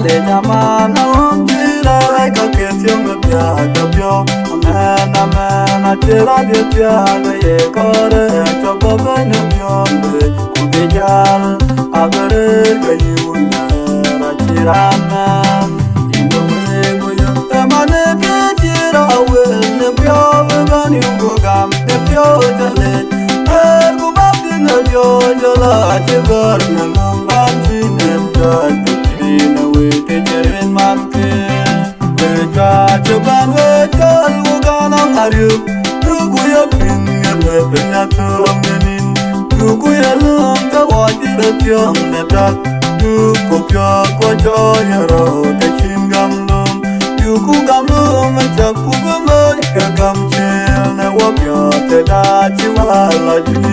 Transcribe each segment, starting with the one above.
le jaman on tira ka ketio ngapya kapyo na tira dia ye kore chobo bene myombe kubijal agare gayuna rachirana imwe goyo amane ketira wen pyo bani ugam de pyo jale ergubab din pyo jala chigar nanam banjinen jad na we tejerin manke beja choban we kal ugana haru ruguya pinga penyato menin ruguya lam ka wadi betyam netak Kupya kwa joya ro te chingamlum Yuku gamlum chaku bumay kagamchil Na wapya te dachi wala jil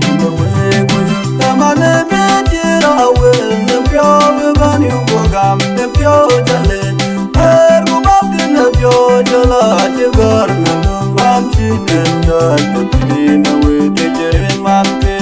Ima wego yu Tamane bejira wel Nepyo beban yuko gam Nepyo jale Ergu babdi nepyo jala Chigar menung bamchinen jal Tutrina we te jerin manke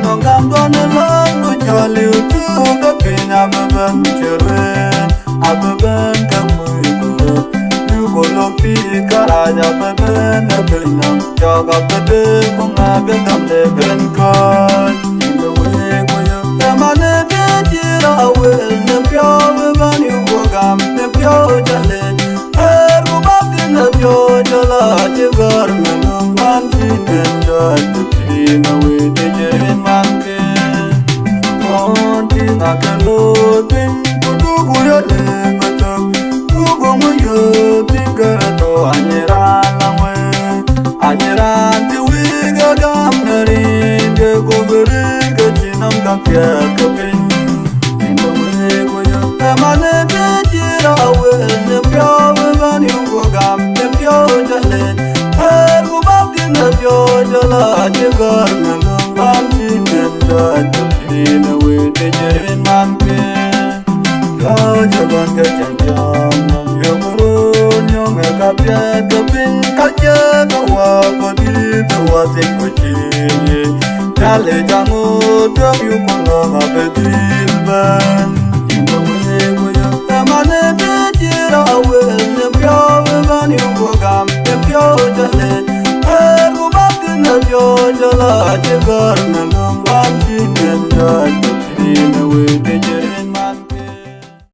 Nong gam done lang Chaliu tu ka pinya beban ceren Abeban kamui kuluk Yuko lopi karaja beben Benam jaga bede Kunga begam leben kaj Inga wego yu Temane bejira wel Nepyo beban yuko gam Nepyo jale Ergu babdi nepyo jala Chigar menung banjinen jal Tutrina we tejerin manke Nakalopin kudugu ya lebatak Kugumu ya tingarato Anyiran langwe Anyiran tiwiga gamnarin Ke kuberin ke chinam kakya kapin Inga wego ya Temane bejira wel Nepyo beban yuko gam Nepyo jale Ergu babdi nepyo jala Chigar menung bamchinen jad Tutrina we tejerin manke Kau jaban ke janjam Yogurun yung kapya kapin Kalya kawa kodi tawa tingkuchi Kale jangu tiap yukono ngabedil ban Inga wego ya Temane bejira wel Nepyo beban yuko gam Nepyo jale Ergu babdi nepyo jala Chigar